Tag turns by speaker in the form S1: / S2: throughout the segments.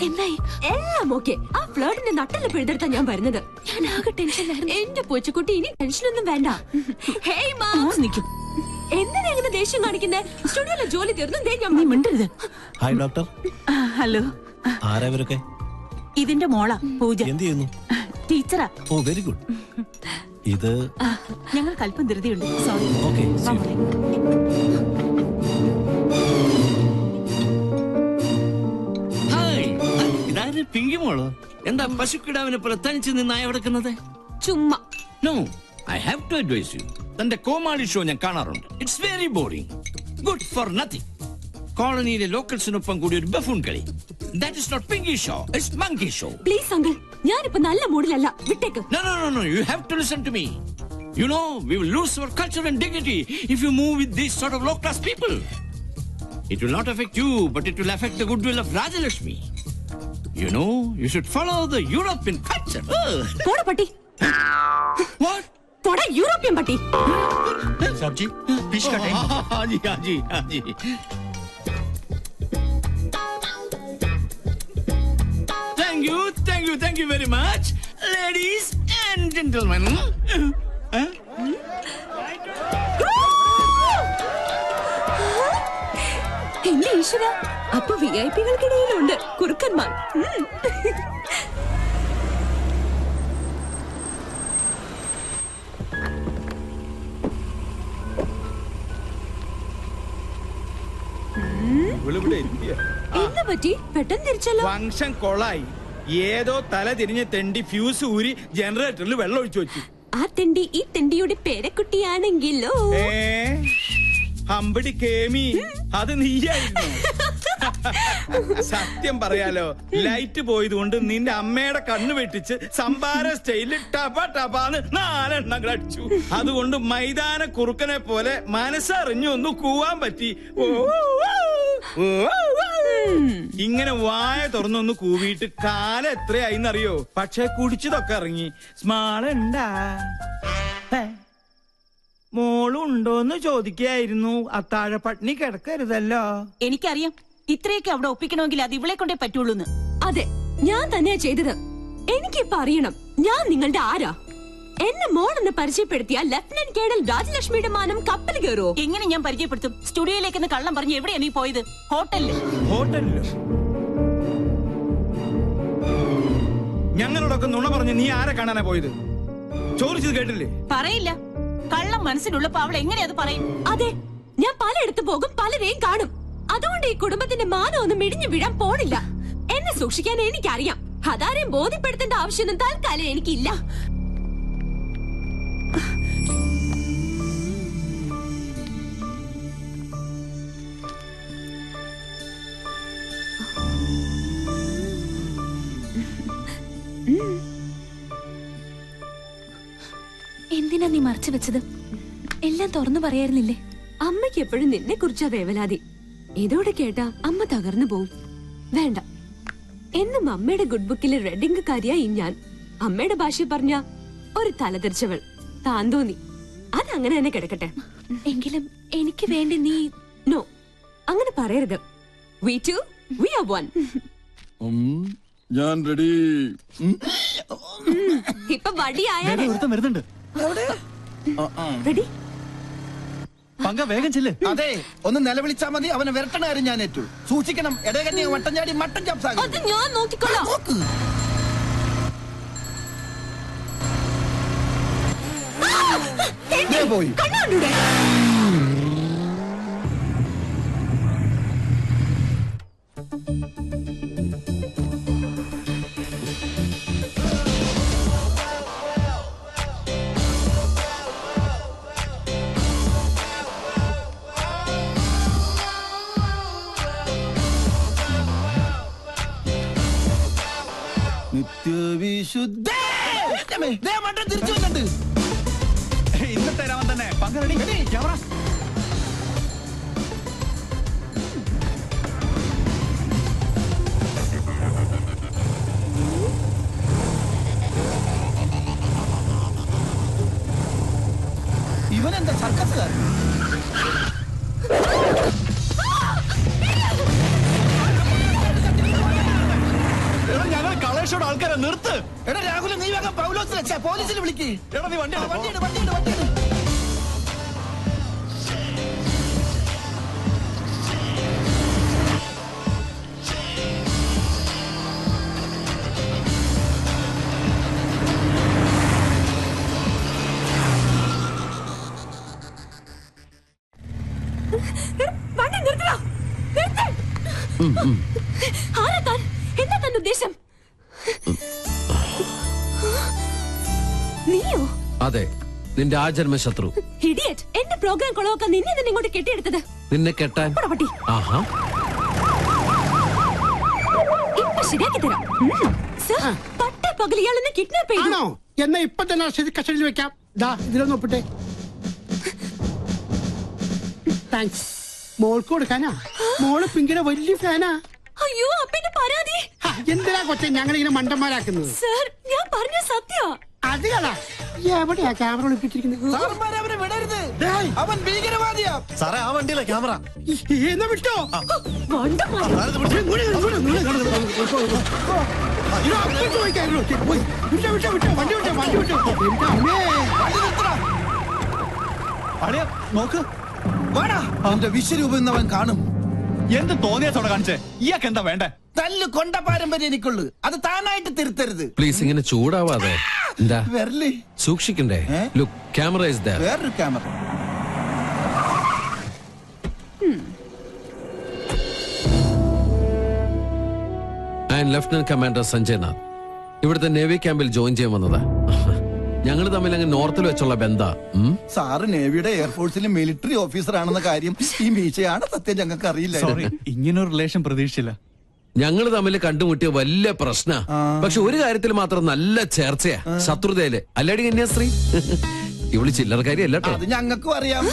S1: എന്തായി? എല്ലാം ഓക്കെ. ആ ഫ്ലേർട്ടിന്റെ നട്ടല് പിഴുതെടുത്താ ഞാൻ വരുന്നത്. ഞാൻ ആകെ ടെൻഷനിലായിരുന്നു. എന്റെ പൂച്ചക്കുട്ടി, ഇനി ടെൻഷനൊന്നും വേണ്ട. ഹേയ് മാം, നിൽക്കും. എന്തിനാ ഇങ്ങനെ ദേഷ്യം കാണിക്കുന്നേ? സ്റ്റുഡിയോയിലെ ജോലി തീർന്നു. നീ മിണ്ടരുത്.
S2: Hi doctor.
S3: ഹലോ.
S2: ആരാ ഇവരൊക്കെ?
S3: ഇതിന്റെ മോളാ പൂജ.
S2: എന്ത് ചെയ്യുന്നു?
S3: ടീച്ചറാ.
S2: ഓ വെരി ഗുഡ്. ഇത്
S3: ഞങ്ങൾക്ക് അല്പം ധൃതിയുണ്ട്. സോറി.
S2: ഓക്കെ.
S4: ഹായ്, ഇതാര് പിങ്കി മോളോ? എന്താ പശുക്കിടാവിനെ പോലെ തനിച്ച് നിന്നായി കിടക്കുന്നത്?
S1: ചുമ്മാ.
S4: No, I have to advise you. തന്റെ കോമാളി ഷോ ഞാൻ കാണാറുണ്ട്. It's very boring, good for nothing. കോളനിയിലെ ലോക്കൽസിനൊപ്പം കൂടി ഒരു ബഫൂൺ കളി. That is not Pinky show, it's monkey show.
S1: Please uncle, ഞാനിപ്പോ നല്ല മൂഡിലല്ല. വിട്ടേക്ക്.
S4: No, you have to listen to me. You know, we will lose our culture and dignity if you move with these sort of low class people. It will not affect you, but it will affect the goodwill of Rajalakshmi. You know, you should follow the European culture.
S1: പോടാ പട്ടി.
S4: What?
S1: പോടാ European പട്ടി.
S2: Sabzi fish cut.
S4: Haji. Thank you very much, ladies and gentlemen.
S1: എന്റെ ഈശ്വര, അപ്പൊ വിഐപികൾക്കിടയിലുണ്ട് കുറുക്കന്മാർ. എന്താ പറ്റി? പെട്ടെന്ന് തിരിച്ചല്ലോ.
S5: ഫംഗ്ഷൻ കൊളായി. ഏതോ തല തിരിഞ്ഞ തെണ്ടി ഫ്യൂസ് ഊരി ജനറേറ്ററിൽ വെള്ളം ഒഴിച്ചു വെച്ചു.
S1: ആ തെണ്ടി ഈ തെണ്ടിയുടെ പേരക്കുട്ടിയാണെങ്കിലോ?
S5: ഹമ്പടി കേമി, അത് നീയായിരുന്നു. സത്യം പറയാലോ, ലൈറ്റ് പോയത് കൊണ്ട് നിന്റെ അമ്മയുടെ കണ്ണ് വെട്ടിച്ച് സംഭാര സ്റ്റൈലിൽ ടപാന്ന് 4 എണ്ണങ്ങൾ അടിച്ചു. അതുകൊണ്ട് മൈതാന കുറുക്കനെ പോലെ മനസ്സറിഞ്ഞു ഒന്ന് കൂവാൻ പറ്റി. ഇങ്ങനെ വായ തുറന്നൊന്ന് കൂവിയിട്ട് കാലം എത്രയായിന്നറിയോ? പക്ഷെ കുടിച്ചതൊക്കെ ഇറങ്ങി. സ്മാളുണ്ടാ മോളുണ്ടോന്ന് ചോദിക്കായിരുന്നു. അത്താഴ പട്ടിണി കിടക്കരുതല്ലോ.
S3: എനിക്കറിയാം, ഇത്രയൊക്കെ അവിടെ ഒപ്പിക്കണമെങ്കിൽ അത് ഇവളെ കൊണ്ടേ പറ്റുള്ളൂന്ന്.
S1: അതെ, ഞാൻ തന്നെയാ ചെയ്തത്. എനിക്കിപ്പോ അറിയണം ഞാൻ നിങ്ങളുടെ ആരാ. എന്നെ മോളെന്ന് പരിചയപ്പെടുത്തിയ ലഫ്റ്റനന്റ് കേണൽ രാജലക്ഷ്മിയുടെ മാനം കപ്പൽ കയറോ?
S3: എങ്ങനെ ഞാൻ പരിചയപ്പെടുത്തും? സ്റ്റുഡിയോയിലേക്ക് കള്ളം പറഞ്ഞ് എവിടെയാ നീ പോയത്? ഹോട്ടലില്.
S5: ഞങ്ങളോടൊക്കെ നുണ പറഞ്ഞ് നീ ആരെ കാണാനാ പോയത്? ചോദിച്ചത് കേട്ടില്ലേ?
S3: പറയില്ല. കള്ളം മനസ്സിലുള്ളപ്പോ അവൾ എങ്ങനെ അത് പറയും?
S1: അതെ, ഞാൻ പലയിടത്ത് പോകും, പലരെയും കാണും. അതുകൊണ്ട് ഈ കുടുംബത്തിന്റെ മാനം ഒന്നും ഇടിഞ്ഞു വീഴാൻ പോണില്ല. എന്നെ സൂക്ഷിക്കാൻ എനിക്കറിയാം. അതാരെയും ബോധ്യപ്പെടുത്തേണ്ട ആവശ്യമൊന്നും തൽക്കാലം എനിക്കില്ല.
S6: എന്തിനാ നീ മറച്ചു വെച്ചത്? എല്ലാം തുറന്നു പറയായിരുന്നില്ലേ?
S1: അമ്മയ്ക്ക് എപ്പോഴും നിന്നെ കുറിച്ചാ വേവലാതി. ഇതോടെ കേട്ടാ അമ്മ തകർന്നു പോവും. വേണ്ട, എന്നും അമ്മയുടെ ഗുഡ് ബുക്കിലെ റെഡിംഗ് കാര്യായി ഞാൻ. അമ്മയുടെ ഭാഷ പറഞ്ഞ ഒരു തലതിരിച്ചവൾ, താൻ തോന്നി. അതങ്ങനെ തന്നെ കിടക്കട്ടെ.
S6: എങ്കിലും എനിക്ക് വേണ്ടി നീ...
S1: നോ, അങ്ങനെ പറയരുത്. We two, we are one.
S7: ഞാൻ റെഡി.
S1: ഇപ്പൊ വടിയായാലേ
S2: വരുന്നുണ്ട്.
S1: റെഡി.
S2: പങ്ക വേഗം ചെല്ല്.
S8: അതെ, ഒന്ന് നിലവിളിച്ചാ മതി. അവനെ വിരട്ടണ കാര്യം ഞാൻ ഏറ്റു. സൂക്ഷിക്കണം, ഇടകട്ടി വട്ടം ചാടി മട്ടൻ ചാപ്സാകും.
S1: അത് ഞാൻ നോക്കിക്കൊള്ളാം.
S8: പോയി
S1: കണ്ണാണ്ടൂടെ.
S8: നിത്യവിശുദ്ധ മട്ടൻ തിരിച്ചു വന്നിട്ട്
S2: ഇന്നത്തെ രാമൻ തന്നെ. പങ്ക റെഡി. ക്യാമറ.
S8: ഇവനെന്താ സർക്കസുകാരൻ?
S2: രക്ഷയുടെ ആൾക്കാരെ നിർത്ത്.
S8: എടാ രാഹുൽ, നീ വേഗം പൗലോസിനെ പോലീസിൽ വിളിക്ക്.
S2: എടാ നീ വണ്ടി
S8: വണ്ടിയുടെ
S1: വണ്ടി നിർത്തടാ. നിർത്ത്. ആരാ താൻ? എന്താ തന്റെ ഉദ്ദേശം? നീയോ?
S7: അതെ, നിന്റെ ആജന്മ ശത്രു.
S1: ഇഡിയറ്റ്. എന്റെ പ്രോഗ്രാം കൊളവാക്കാൻ നിന്നെ തന്നെ ഇങ്ങോട്ട് കെട്ടിയെടുത്തത്.
S7: നിന്നെ കെട്ടാൻ?
S1: പട്ടി.
S7: ആഹാ,
S1: ഇപ്പൊ ശരിയാക്കി തരാം. സർ, പട്ടേ പകൽ ഇയാളെന്നെ കിഡ്നാപ്പ് ചെയ്തു.
S9: ആണോ? എന്നാ ഇപ്പൊ തന്നെ കസ്റ്റഡിയിൽ വെക്കാം. ദാ ഇതിലൊന്ന് ഒപ്പിട്ടെ. താങ്ക്സ്. മോൾക്ക് കൊടുക്കാനാ? മോള് പിങ്കിയുടെ വലിയ ഫാനാ.
S1: അയ്യോ, അപ്പന്റെ പരാതി.
S9: എന്തിനാ കൊച്ചെ ഞങ്ങളിങ്ങനെ മണ്ടന്മാരാക്കുന്നത്?
S1: സർ, ഞാൻ പറഞ്ഞ സത്യ.
S9: അത് കളാ. എവിടെയാ ക്യാമറ ഒളിപ്പിച്ചിരിക്കുന്നത്?
S8: സാറന്മാരെ അവനെ വിടരുത്. അവൻ ഭീകരവാദിയാ.
S2: സാറേ, ആ വണ്ടിയിലെ ക്യാമറ.
S9: എന്നാ വിട്ടോ.
S2: അളിയാ നോക്ക്.
S8: വാടാ, അവന്റെ വിശ്വരൂപം ഇന്ന് അവൻ കാണും.
S2: എന്ത് തോന്നിയാത്തോടെ കാണിച്ചേ? ഇയാൾക്ക് എന്താ വേണ്ടേ?
S8: തല്ല് കൊണ്ട പാരമ്പര്യം എനിക്കുള്ളു. അത് താനായിട്ട് തിരുത്തരുത്.
S7: പ്ലീസ് ഇങ്ങനെ ചൂടാവാതെ. എന്താ
S8: വെരല്
S7: സൂക്ഷിക്കണ്ടേ? Look, camera is there.
S8: വേറൊരു camera.
S7: And lieutenant commander Sanjay Nath ഇവിടുത്തെ നേവി ക്യാമ്പിൽ ജോയിൻ ചെയ്യാൻ വന്നതാ. ഞങ്ങൾ തമ്മിൽ അങ്ങ് നോർത്തിൽ വെച്ചുള്ള ബന്ധാ.
S8: സാറ് നേവിയുടെ എയർഫോഴ്സിലെ മിലിറ്ററി ഓഫീസർ ആണെന്ന കാര്യം ഈ മീശയാണ് സത്യം ഞങ്ങൾക്ക് അറിയില്ല.
S2: സോറി, ഇങ്ങനൊരു റിലേഷൻ പ്രതീക്ഷിച്ചില്ല.
S7: ഞങ്ങൾ തമ്മിൽ കണ്ടുമുട്ടിയ വലിയ പ്രശ്ന. പക്ഷെ ഒരു കാര്യത്തിൽ മാത്രം നല്ല ചേർച്ചയാ, ശത്രുതയില്. അല്ലാടി കന്യാസ്ത്രീ ഇവള് ചില്ലറക്കാരി അല്ലട്ടോ.
S8: അത് ഞങ്ങൾക്കും അറിയാം.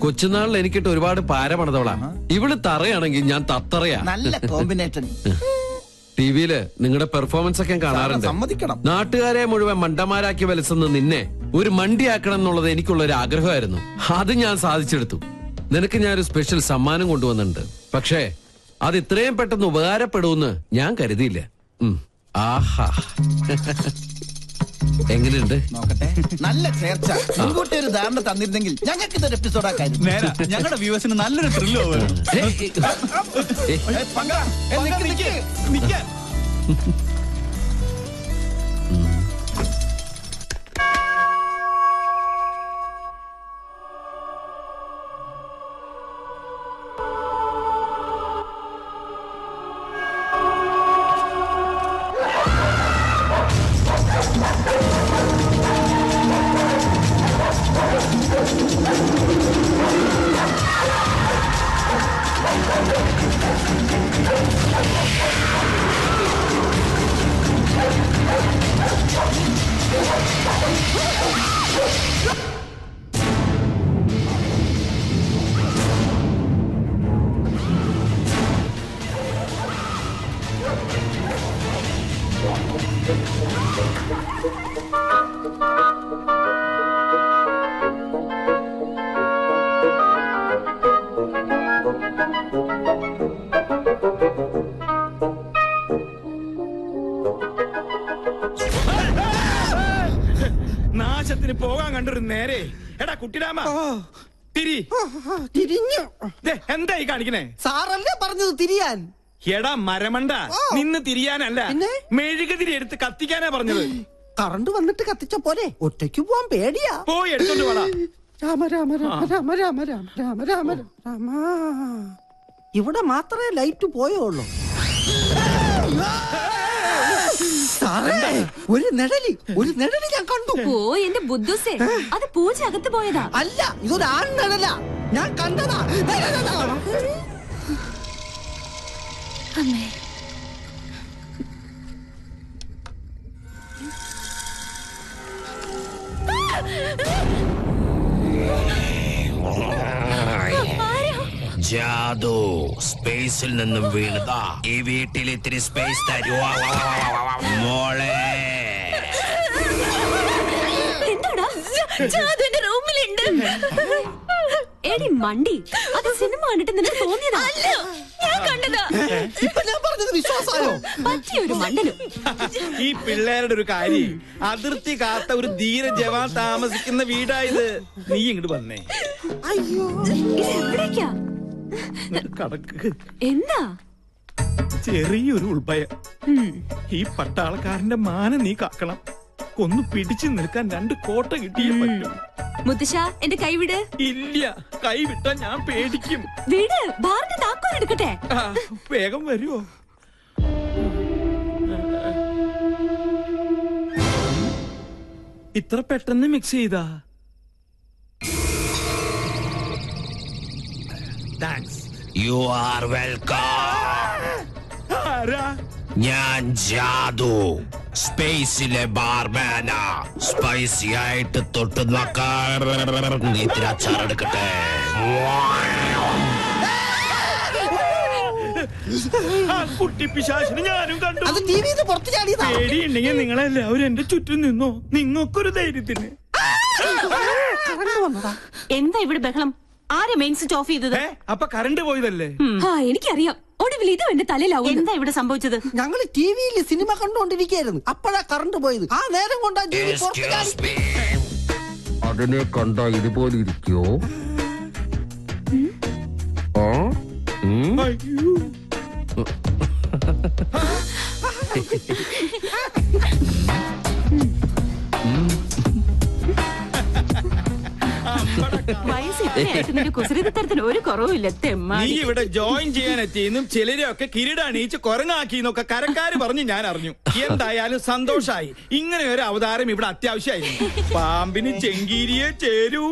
S7: കൊച്ചുനാളിൽ എനിക്കിട്ട് ഒരുപാട് പാര പണിതവളാ. ഇവള് തറയാണെങ്കിൽ ഞാൻ തത്തറയാ.
S8: നല്ല കോമ്പിനേഷൻ.
S7: ടിവിയില് നിങ്ങളുടെ പെർഫോമൻസ് ഒക്കെ കാണാറുണ്ട്.
S8: സമ്മതിക്കണം.
S7: നാട്ടുകാരെ മുഴുവൻ മണ്ടന്മാരാക്കി വലിച്ചുന്ന നിന്നെ ഒരു മണ്ടിയാക്കണം എന്നുള്ളത് എനിക്കുള്ള ഒരു ആഗ്രഹമായിരുന്നു. അത് ഞാൻ സാധിച്ചെടുത്തു. നിനക്ക് ഞാനൊരു സ്പെഷ്യൽ സമ്മാനം കൊണ്ടുവന്നിട്ടുണ്ട്. പക്ഷേ അത് ഇത്രയും പെട്ടെന്ന് ഉപകാരപ്പെടുമെന്ന് ഞാൻ കരുതിയില്ല. ആഹാ, എങ്ങനെയുണ്ട്?
S8: നോക്കട്ടെ. നല്ല ചേർച്ച. മുൻകൂട്ടി ഒരു ധാരണ തന്നിരുന്നെങ്കിൽ ഞങ്ങൾക്ക് ഇതൊരു എപ്പിസോഡ് ആക്കായിരുന്നു.
S2: നേരാ, ഞങ്ങളുടെ വ്യൂവേഴ്സിന് നല്ലൊരു ത്രില്ലോ.
S5: നാശത്തിന് പോകാൻ കണ്ടൊരു നേരെ. എടാ കുട്ടിരാമ,
S9: തിരിഞ്ഞു.
S5: എന്തായി കാണിക്കണേ?
S9: സാറല്ലേ പറഞ്ഞത് തിരിയാൻ?
S5: എടാ മരമണ്ട, നിന്ന് തിരിയാനല്ല, മെഴുകുതിരി എടുത്ത് കത്തിക്കാനാ പറഞ്ഞത്.
S9: കറണ്ട് വന്നിട്ട് കത്തിച്ച പോലെ ഒറ്റയ്ക്ക് പോവാൻ പേടിയാ.
S5: പോയി എടുത്തോണ്ട് പോടാ.
S9: രാമ രാമ രാമ രാമ രാമ രാമ രാമ രാമ രാമ. ഇവിടെ മാത്രമേ ലൈറ്റ് പോയുള്ളൂ. ഒരു നിഴലി ഞാൻ കണ്ടു.
S1: ഓ എന്റെ ബുദ്ധുസേ, അത് പൂജ അകത്ത് പോയതാ.
S9: അല്ല, ഇതൊരു ആൺ നിഴല. ഞാൻ കണ്ടതാ.
S6: അമ്മേ,
S7: ജാദു സ്പേസിൽ നിന്നും വീണതാ. ഈ വീട്ടിൽ ഇത്തിരി സ്പേസ് തരുവാ മോളെ.
S1: എന്താടാ? ജാദുവിന്റെ റൂമിലുണ്ട്. എടി മണ്ടി, അത് സിനിമ കണ്ടിട്ട് നിനക്ക് തോന്നിയതാ? ഞാൻ കണ്ടതാ.
S9: ഇപ്പൊ ഞാൻ പറഞ്ഞത് വിശ്വാസമായോ?
S1: പറ്റിയൊരു മണ്ടനും.
S5: ഈ പിള്ളേരുടെ ഒരു കാര്യം, അതിർത്തി കാത്ത ഒരു ധീര ജവാൻ താമസിക്കുന്ന വീടായത്. നീ ഇങ്ങോട്ട് വന്നേ.
S9: അയ്യോ
S1: എവിടേക്കാ?
S5: കടക്ക്.
S1: എന്താ?
S5: ചെറിയൊരു ഉൾഭയം. ഈ പട്ടാളക്കാരന്റെ മാനം നീ കാക്കണം. ഒന്ന് പിടിച്ചു നിൽക്കാൻ 2 കോട്ട കിട്ടിയേ പറ്റും.
S1: മുത്തശ്ശ, എന്റെ കൈവിട്.
S5: ഇല്ല, കൈ വിട്ടാ ഞാൻ പേടിക്കും.
S1: വീട് ബാറിന്റെ താക്കോൽ എടുക്കട്ടെ.
S5: ആ, വേഗം വരുമോ? ഇത്ര പെട്ടെന്ന് മിക്സ് ചെയ്താ? താങ്ക്സ്.
S7: You are welcome.
S5: ആരാ?
S7: ഞാൻ ജാദു, സ്പേസിലെ ബാർമാന. സ്പൈസി ആയിട്ട് തൊട്ട് നോക്കാൻ ഇത്തിരി അച്ചാറെടുക്കട്ടെ.
S5: ആ കുട്ടി പിശാചിനെ ഞാനും കണ്ടു.
S9: അത് ടിവിന്ന് പുറത്ത് ചാടിയതാ.
S5: പേടിയുണ്ടെങ്കിൽ നിങ്ങളെല്ലാവരും എന്റെ ചുറ്റും നിന്നോ. നിങ്ങൾക്കൊരു ധൈര്യത്തിന്.
S9: കറണ്ട് വന്നതാ.
S3: എന്താ ഇവിടെ ബഹളം? ആരെ മെയിൻ സ്വിച്ച് ഓഫ് ചെയ്തത്?
S5: അപ്പൊ കറണ്ട് പോയതല്ലേ?
S1: ആ, എനിക്കറിയാം. ഒടുവിൽ ഇതും എന്റെ തലയിലാവും.
S3: എന്താ ഇവിടെ സംഭവിച്ചത്?
S9: ഞങ്ങള് ടിവിയിൽ സിനിമ കണ്ടുകൊണ്ടിരിക്കുകയായിരുന്നു. അപ്പോഴാ കറണ്ട് പോയത്. ആ നേരം കൊണ്ടാ ടിവി പുറത്ത് ചാടി.
S7: അതിനെ കണ്ട ഇതുപോലെ ഇരിക്കോ?
S5: അയ്യോ.
S3: വയസ്സ് ഇത്രയായിട്ട് നിന്റെ കുസൃതിത്തരത്തിന് ഒരു കുറവുമില്ല.
S5: നീ
S3: തെമ്മാടി.
S5: ഇവിടെ ജോയിൻ ചെയ്യാൻ എത്തിയെന്നും ചിലരെയൊക്കെ കിരീടണീച്ച് കൊരങ്ങാക്കിന്നൊക്കെ കരക്കാര് പറഞ്ഞ് ഞാൻ അറിഞ്ഞു. എന്തായാലും സന്തോഷായി. ഇങ്ങനെ ഒരു അവതാരം ഇവിടെ അത്യാവശ്യമായിരുന്നു. പാമ്പിന് ചെങ്കീരിയെ ചേരൂ.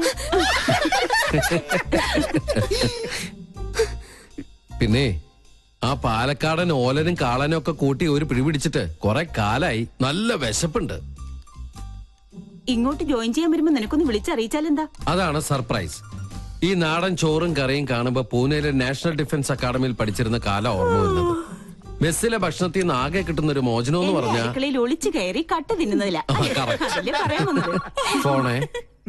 S7: പിന്നെ ആ പാലക്കാടൻ ഓലനും കാളനും ഒക്കെ കൂട്ടി ഒരു പിടിപിടിച്ചിട്ട് കുറെ കാലായി. നല്ല വിശപ്പുണ്ട്.
S3: ഇങ്ങോട്ട് ജോയിൻ ചെയ്യാൻ വരുമ്പോ നിനക്കൊന്ന് വിളിച്ചറിയിച്ചാലെന്താ?
S7: അതാണ് സർപ്രൈസ്. ഈ നാടൻ ചോറും കറിയും കാണുമ്പോ പൂനെയിലെ നാഷണൽ ഡിഫൻസ് അക്കാദമിയിൽ പഠിച്ചിരുന്ന കാലം ഓർമ്മ വരുന്നത്. മെസ്സിലെ ഭക്ഷണത്തിൽ നിന്ന് ആകെ കിട്ടുന്ന ഒരു മോചനം എന്ന് പറഞ്ഞാൽ
S3: അടുക്കളയിൽ ഒളിച്ചു കയറി കട്ട് തിന്നുന്നതില്ല. അതല്ലേ പറയാൻ വന്നത്?
S7: ഫോണേ.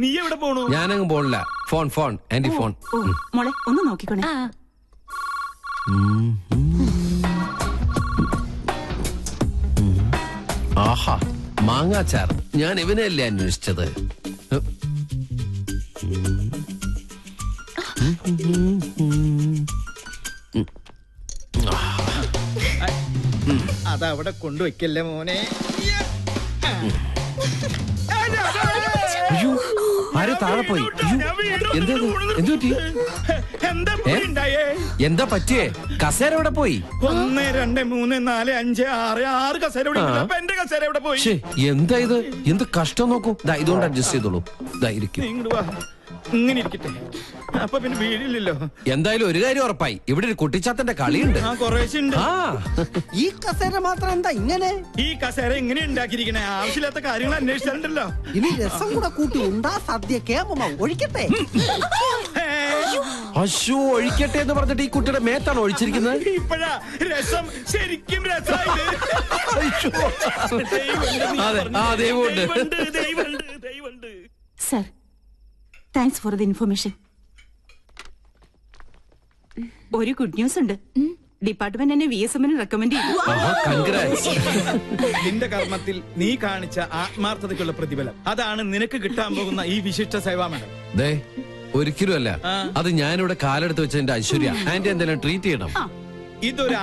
S5: നീ എവിടെ പോണു?
S7: ഞാനങ്ങ് പോണില്ല. Phone anti phone.
S3: ഓ, മോളെ ഒന്ന് നോക്കിക്കോണേ.
S7: ആഹാ, മാങ്ങാച്ചാർ. ഞാൻ ഇവനെയല്ലേ അന്വേഷിച്ചത്.
S5: അതവിടെ കൊണ്ടുവയ്ക്കല്ലേ മോനെ.
S7: അയ്യോ, ആരോ താഴെ പോയി. എന്താ എന്തുപറ്റി?
S5: എന്താ ഉണ്ടായേ?
S7: എന്താ പറ്റിയേ? കസേര എവിടെ പോയി?
S5: 1 2 3 4 5 6 കസേര ഇവിടെ ഉണ്ട്. അപ്പൊ എന്റെ കസേര എവിടെ പോയി?
S7: ശ്ശേ, എന്താ ഇത്? എന്ത് കഷ്ടം നോക്കൂ. ദാ ഇതുകൊണ്ട് അഡ്ജസ്റ്റ് ചെയ്തോളൂ. ദാ ഇരിക്കും.
S5: നീ ഇങ്ങോട്ട് വാ. ഇങ്ങനെ ഇരിക്കട്ടെ. അപ്പൊ പിന്നെ വീടില്ലല്ലോ.
S7: എന്തായാലും ഒരു കാര്യം ഉറപ്പായി. ഇവിടെ ഒരു കുട്ടിച്ചാത്തന്റെ കളിയുണ്ട്.
S5: ആ, കുറേശ്ശെ ഉണ്ട്.
S7: ആ,
S9: ഈ കസേര മാത്രം എന്താ ഇങ്ങനെ?
S5: ഈ കസേര എങ്ങനെ ഉണ്ടാക്കിയിരിക്കണേ? ആവശ്യമില്ലാത്ത കാര്യങ്ങൾ അന്വേഷിച്ചിട്ടുണ്ടല്ലോ.
S9: ഇനി രസം കൂടെ കൂട്ടി ഉണ്ടാ സദ്യ കേമ ഒഴിക്കട്ടെ.
S7: അശോ, ഒഴിക്കട്ടെ എന്ന് പറഞ്ഞിട്ട് ഈ കുട്ടിയുടെ മേത്താണ് ഒഴിച്ചിരിക്കുന്നത്.
S5: ഇപ്പഴാ രസം ശരിക്കും രസമായത്.
S7: അതെ, ആ ദൈവമുണ്ട്.
S5: ദൈവമുണ്ട്.
S3: Sir, thanks for the information. ഒരു ഗുഡ് ന്യൂസ് ഉണ്ട്. ഡിപ്പാർട്ട്മെന്റ് എന്നെ VSM റെക്കമെൻഡ് ചെയ്തു.
S7: കൺഗ്രാറ്റ്സ്.
S5: നിന്റെ കർമ്മത്തിൽ നീ കാണിച്ച ആത്മാർത്ഥതയ്ക്കുള്ള പ്രതിഫലം അതാണ് നിനക്ക് കിട്ടാൻ പോകുന്ന ഈ വിശിഷ്ട സേവാ മെഡൽ.
S7: ദേ, ഒരിക്കലും അല്ല. അത് ഞാനിവിടെ കാലെടുത്ത് വെച്ചതിന്റെ ഐശ്വര്യ. ആന്റി എന്തെങ്കിലും ട്രീറ്റ് ചെയ്യണം.
S5: ഇതൊരു